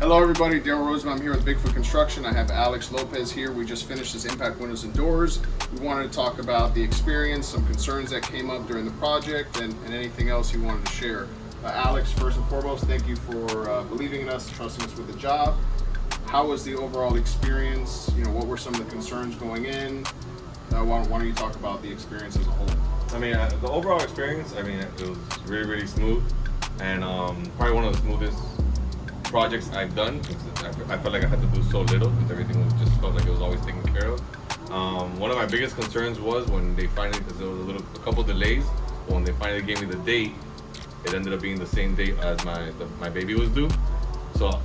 Hello everybody, Daryl Roseman. I'm here with Bigfoot Construction. I have Alex Lopez here. We just finished this impact windows and doors. We wanted to talk about the experience, some concerns that came up during the project, and anything else you wanted to share. Alex, first and foremost, thank you for believing in us, trusting us with the job. How was the overall experience? What were some of the concerns going in? Why don't you talk about the experience as a whole? I mean, the overall experience, it was really, really smooth, and probably one of the smoothest projects I've done. I felt like I had to do so little because everything just felt like it was always taken care of. One of my biggest concerns was when they finally, because there was a couple delays, but when they finally gave me the date, it ended up being the same date as my baby was due. So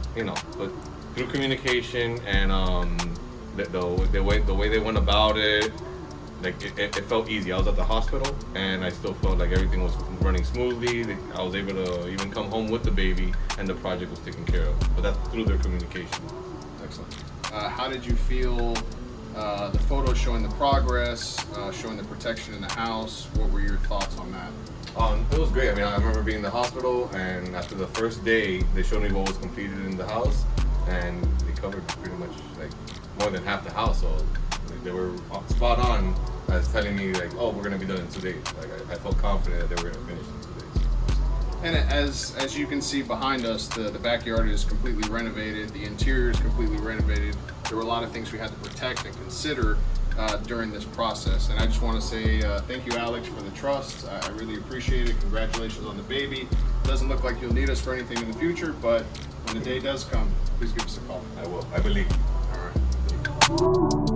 but through communication and the way they went about it, it felt easy. I was at the hospital and I still felt like everything was running smoothly. I was able to even come home with the baby and the project was taken care of. But that's through their communication. Excellent. How did you feel the photos showing the progress, showing the protection in the house? What were your thoughts on that? It was great. I remember being in the hospital, and after the first day, they showed me what was completed in the house, and they covered pretty much more than half the house. So they were spot on as telling me oh, we're gonna be done in 2 days. I felt confident that they were gonna finish in 2 days. And as you can see behind us, the backyard is completely renovated. The interior is completely renovated. There were a lot of things we had to protect and consider during this process. And I just want to say thank you, Alex, for the trust. I really appreciate it. Congratulations on the baby. Doesn't look like you'll need us for anything in the future, but when the day does come, please give us a call. I will. I believe. All right.